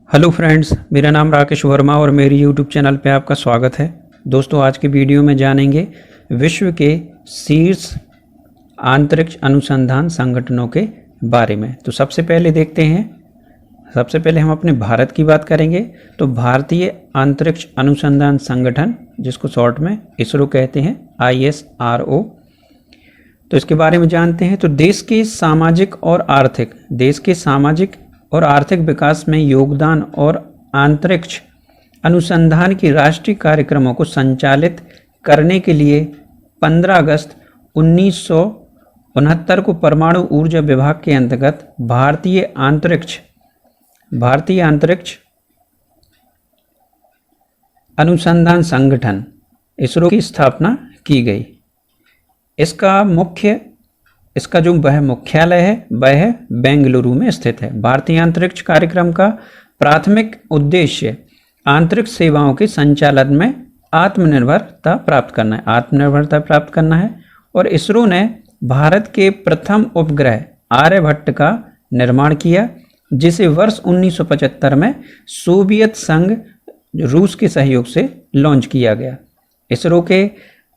Hello friends, मेरा नाम राकेश वर्मा और मेरी यूट्यूब चैनल पे आपका स्वागत है। दोस्तों, आज की वीडियो में जानेंगे विश्व के शीर्ष अंतरिक्ष अनुसंधान संगठनों के बारे में। तो सबसे पहले हम अपने भारत की बात करेंगे। तो भारतीय अंतरिक्ष अनुसंधान संगठन, जिसको शॉर्ट में इसरो कहते हैं, ISRO। तो इसके बारे में जानते हैं। तो देश के सामाजिक और आर्थिक विकास में योगदान और अंतरिक्ष अनुसंधान की राष्ट्रीय कार्यक्रमों को संचालित करने के लिए 15 अगस्त 1969 को परमाणु ऊर्जा विभाग के अंतर्गत भारतीय अंतरिक्ष अनुसंधान संगठन इसरो की स्थापना की गई। इसका जो मुख्यालय है वह है बेंगलुरु में स्थित है। भारतीय अंतरिक्ष कार्यक्रम का प्राथमिक उद्देश्य अंतरिक्ष सेवाओं के संचालन में आत्मनिर्भरता प्राप्त करना है। और इसरो ने भारत के प्रथम उपग्रह आर्यभट्ट का निर्माण किया, जिसे वर्ष 1975 में सोवियत संघ रूस के सहयोग से लॉन्च किया गया। इसरो के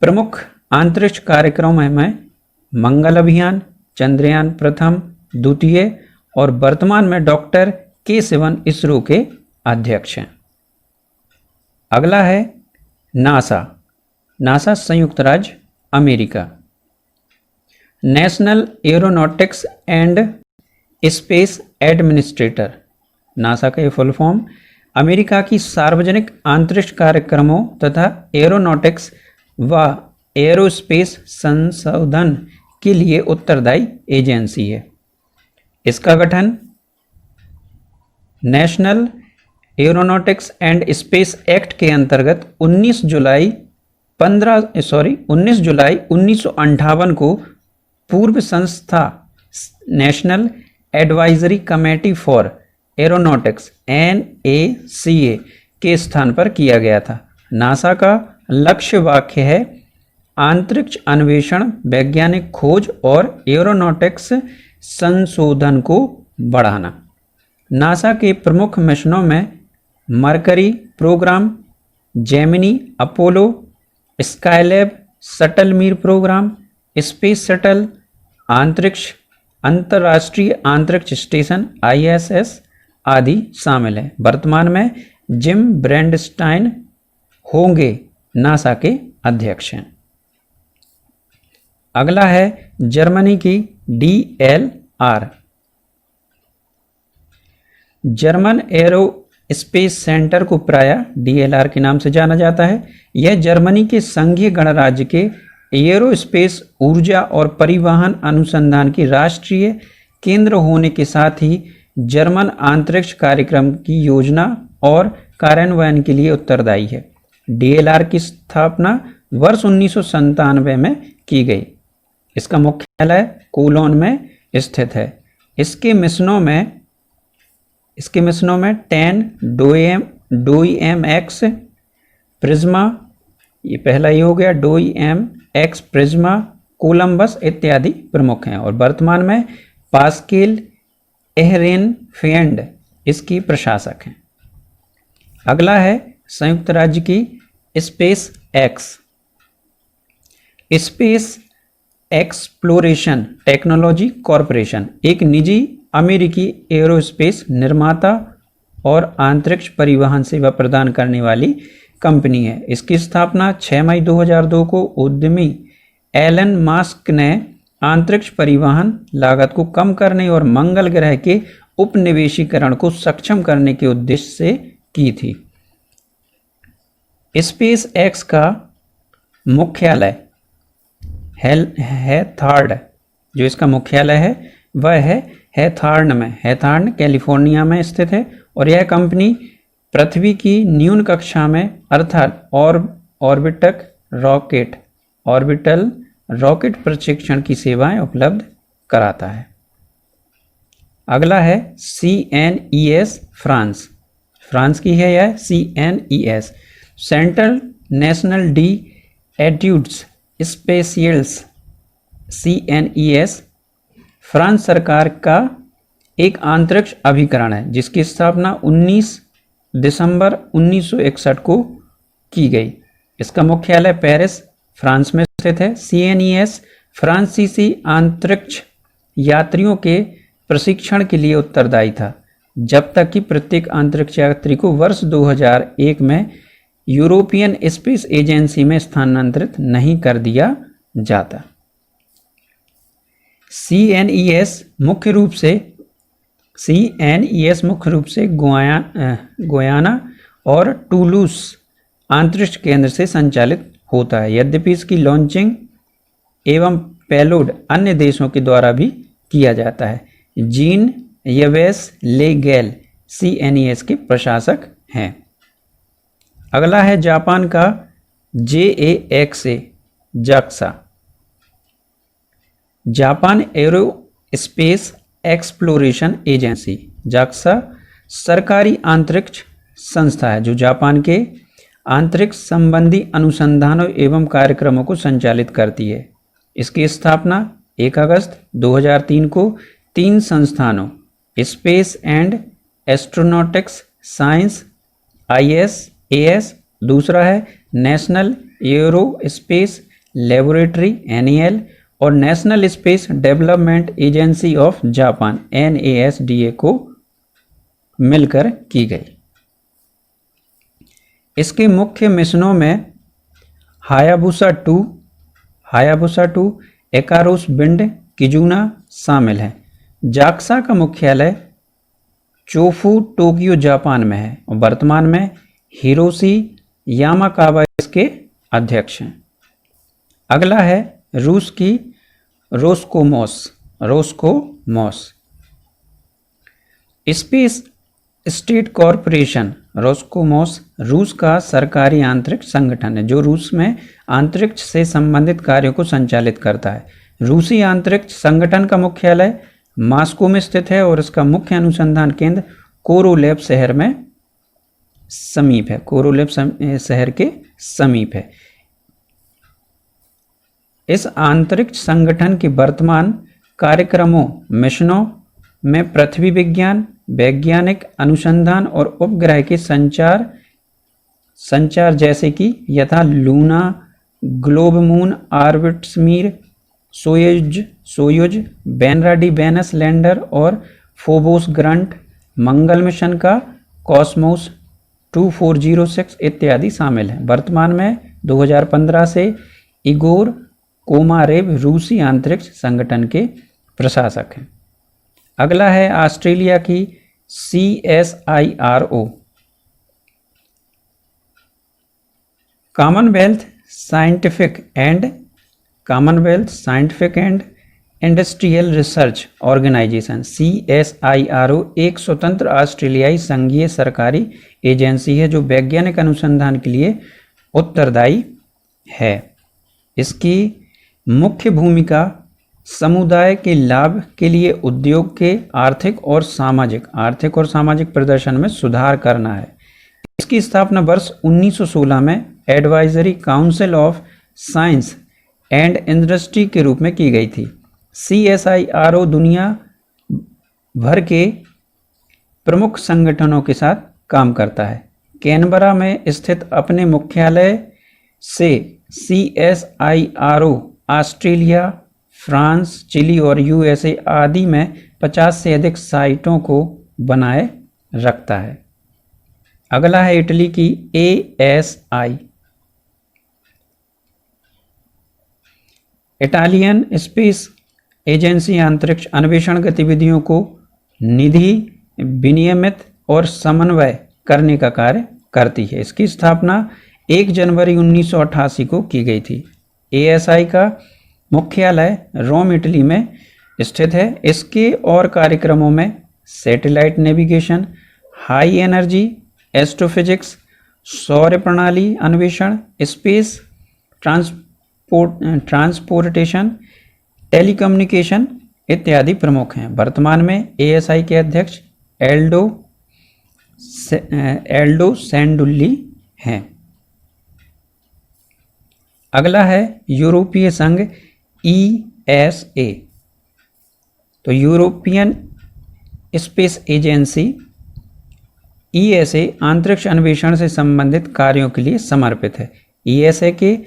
प्रमुख अंतरिक्ष कार्यक्रमों में मंगल अभियान, चंद्रयान प्रथम, द्वितीय और वर्तमान में डॉक्टर के सिवन इसरो के अध्यक्ष हैं। अगला है नासा संयुक्त राज्य America. National aeronautics and space administrator, NASA का ये फुल फॉर्म अमेरिका की सार्वजनिक अंतरिक्ष कार्यक्रमों तथा एरोनॉटिक्स व एरोस्पेस संशोधन के लिए उत्तरदायी एजेंसी है। इसका गठन national aeronautics and space act के अंतर्गत 19 जुलाई 1958 को पूर्व संस्था national advisory committee for aeronautics NACA के स्थान पर किया गया था। नासा का लक्ष्य वाक्य है अंतरिक्ष अन्वेषण, वैज्ञानिक खोज और एरोनॉटिक्स संशोधन को बढ़ाना। नासा के प्रमुख मिशनों में Mercury program, Gemini, Apollo, Skylab, shuttle Mir program, space shuttle, अंतर्राष्ट्रीय अंतरिक्ष स्टेशन ISS आदि शामिल है। वर्तमान में जिम ब्रैंडस्टाइन होंगे नासा के अध्यक्ष हैं। अगला है जर्मनी की DLR, German arrow space centre को प्रायः DLR के नाम से जाना जाता है। यह जर्मनी के संघीय गणराज्य के एरोस्पेस ऊर्जा और परिवहन अनुसंधान की राष्ट्रीय केंद्र होने के साथ ही जर्मन अंतरिक्ष कार्यक्रम की योजना और कार्यान्वयन के लिए उत्तरदायी है। DLR की स्थापना वर्ष 1997 में की गई। इसका मुख्यालय कोलोन में स्थित है। इसके मिशनों में 10 DOIMX प्रिज्मा, ये पहला ही हो गया, DOIMX प्रिज्मा, कोलंबस इत्यादि प्रमुख हैं। और वर्तमान में पास्केल एहरेनफेल्ड इसकी प्रशासक हैं। अगला है संयुक्त राज्य की स्पेस एक्सप्लोरेशन टेक्नोलॉजी कॉरपोरेशन, एक निजी अमेरिकी एरोस्पेस निर्माता और अंतरिक्ष परिवहन सेवा प्रदान करने वाली कंपनी है। इसकी स्थापना 6 मई 2002 को उद्यमी एलन मस्क ने अंतरिक्ष परिवहन लागत को कम करने और मंगल ग्रह के उपनिवेशीकरण को सक्षम करने के उद्देश्य से की थी। स्पेस एक्स का मुख्यालय हैथार्ड, जो इसका मुख्यालय है वह है हैथार्ड कैलिफोर्निया में स्थित है। और यह कंपनी पृथ्वी की न्यून कक्षा में अर्थात ऑर्बिटल रॉकेट प्रशिक्षण की सेवाएं उपलब्ध कराता है। अगला है CNES फ्रांस की है यह CNES, central national de etudes spatiales. CNES France सरकार का एक अंतरिक्ष अभिकरण है जिसकी स्थापना 19 दिसंबर 1961 को की गई। इसका मुख्यालय पेरिस, फ्रांस में स्थित है। CNES फ्रांसीसी अंतरिक्ष यात्रियों के प्रशिक्षण के लिए उत्तरदायी था, जब तक कि प्रत्येक अंतरिक्ष यात्री को वर्ष 2001 में यूरोपियन स्पेस एजेंसी में स्थानांतरित नहीं कर दिया जाता। CNES मुख्य रूप से गुयाना और टूलूस अंतरिक्ष केंद्र से संचालित होता है, यद्यपि इसकी लॉन्चिंग एवं पेलोड अन्य देशों के द्वारा भी किया जाता है। जीन यवेस ले गैल CNES के प्रशासक हैं। अगला है जापान का JAXA JAXA, Japan arrow space exploration agency. JAXA सरकारी अंतरिक्ष संस्था है जो जापान के अंतरिक्ष संबंधी अनुसंधानों एवं कार्यक्रमों को संचालित करती है। इसकी स्थापना 1 अगस्त 2003 को 3 संस्थानों space and astronautics science ISAS, दूसरा है national arrow space laboratory NAL और national space development agency of Japan NASDA को मिलकर की गई। इसके मुख्य मिशनों में हायाबुसा 2, इकारुस बिंड किजुना शामिल है। JAXA का मुख्यालय चोफू टोक्यो जापान में है और वर्तमान में हिरोशी यामाकावा इसके अध्यक्ष हैं। अगला है रूस की रोस्कोमोस स्पेस स्टेट कॉरपोरेशन। रोस्कोमोस रूस का सरकारी अंतरिक्ष संगठन है जो रूस में अंतरिक्ष से संबंधित कार्यों को संचालित करता है। रूसी अंतरिक्ष संगठन का मुख्यालय मॉस्को में स्थित है और इसका मुख्य अनुसंधान केंद्र कोरोलेव शहर के समीप है। इस अंतरिक्ष संगठन के वर्तमान कार्यक्रमों मिशनों में पृथ्वी विज्ञान, वैज्ञानिक अनुसंधान और उपग्रह के संचार जैसे कि यथा Luna, Glob moon orbiters Mir, Soyuz, Venera D Venus lander और फोबोस ग्रंट मंगल मिशन का कॉस्मोस 2406 इत्यादि शामिल हैं। वर्तमान में 2015 से इगोर कोमारेव रूसी अंतरिक्ष संगठन के प्रशासक हैं। अगला है ऑस्ट्रेलिया की CSIRO, Commonwealth Scientific and Industrial Research Organisation. CSIRO एक स्वतंत्र ऑस्ट्रेलियाई संघीय सरकारी एजेंसी है जो वैज्ञानिक अनुसंधान के लिए उत्तरदायी है। इसकी मुख्य भूमिका समुदाय के लाभ के लिए उद्योग के आर्थिक और सामाजिक प्रदर्शन में सुधार करना है। इसकी स्थापना वर्ष 1916 में advisory council of science and industry के रूप में की गई थी। CSIRO दुनिया भर के प्रमुख संगठनों के साथ काम करता है। कैनबरा में स्थित अपने मुख्यालय से CSIRO ऑस्ट्रेलिया, फ्रांस, चिली और USA आदि में 50 से अधिक साइटों को बनाए रखता है। अगला है इटली की ASI, इटालियन स्पेस एजेंसी अंतरिक्ष अन्वेषण गतिविधियों को निधि, विनियमित और समन्वय करने का कार्य करती है। इसकी स्थापना 1 जनवरी 1988 को की गई थी। ASI का मुख्यालय रोम, इटली में स्थित है। इसके और कार्यक्रमों में satellite navigation, high energy astrophysics, सौर प्रणाली अन्वेषण, स्पेस ट्रांसपोर्टेशन, टेलीकम्युनिकेशन इत्यादि प्रमुख हैं। वर्तमान में ASI के अध्यक्ष एल्डो सैंडुल्ली हैं। अगला है यूरोपीय संघ ESA, तो यूरोपियन स्पेस एजेंसी ESA अंतरिक्ष अन्वेषण से संबंधित कार्यों के लिए समर्पित है। ESA के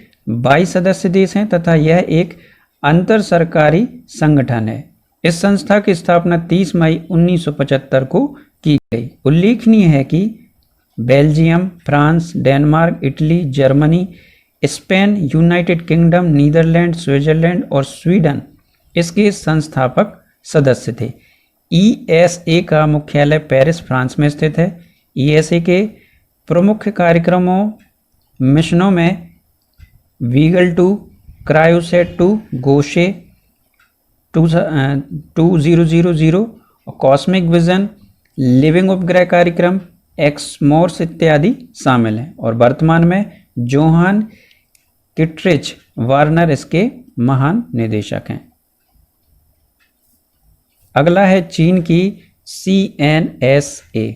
22 सदस्य देश हैं तथा यह एक अंतर सरकारी संगठन है। इस संस्था की स्थापना 30 मई 1975 को की गई। उल्लेखनीय है कि Belgium, France, Denmark, Italy, Germany, Spain, United Kingdom, Netherland, Switzerland और स्वीडन इसके संस्थापक सदस्य थे। ESA का मुख्यालय पेरिस, फ्रांस में स्थित है। ESA के प्रमुख कार्यक्रमों मिशनों में वीगल 2, क्रायोसेट 2, गोशे 2000 और कॉस्मिक विजन, लिविंग उपग्रह कार्यक्रम, एक्समोर्स इत्यादि शामिल हैं और वर्तमान में जोहान किट्रिच वार्नर इसके महान निदेशक हैं। अगला है चीन की CNSA,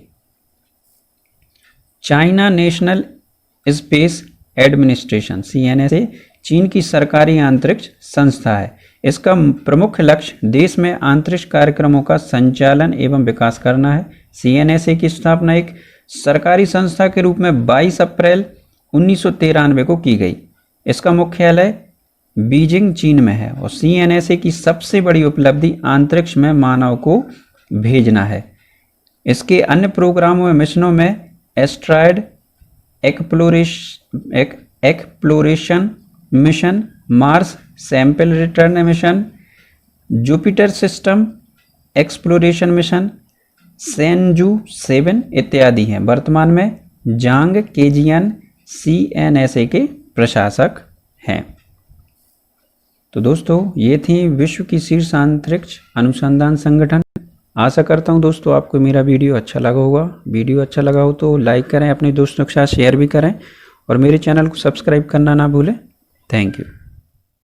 China national space administration. CNSA चीन की सरकारी अंतरिक्ष संस्था है। इसका प्रमुख लक्ष्य देश में अंतरिक्ष कार्यक्रमों का संचालन एवं विकास करना है। CNSA की स्थापना एक सरकारी संस्था के रूप में 22 अप्रैल 1993 को की गई। इसका मुख्यालय बीजिंग, चीन में है और CNSA की सबसे बड़ी उपलब्धि अंतरिक्ष में मानव को भेजना है। इसके अन्य प्रोग्रामों में मिशनों में asteroid exploration mission, Mars sample return mission, Jupiter system exploration mission, Senju 7 इत्यादि हैं। वर्तमान में जांग केजियन CNSA के प्रशासक हैं। तो दोस्तों ये थी विश्व की शीर्ष अंतरिक्ष अनुसंधान संगठन। आशा करता हूँ दोस्तों आपको मेरा वीडियो अच्छा लगा होगा। वीडियो अच्छा लगा हो तो लाइक करें, अपने दोस्तों के साथ शेयर भी करें और मेरे चैनल को सब्सक्राइब करना ना भूलें। Thank you.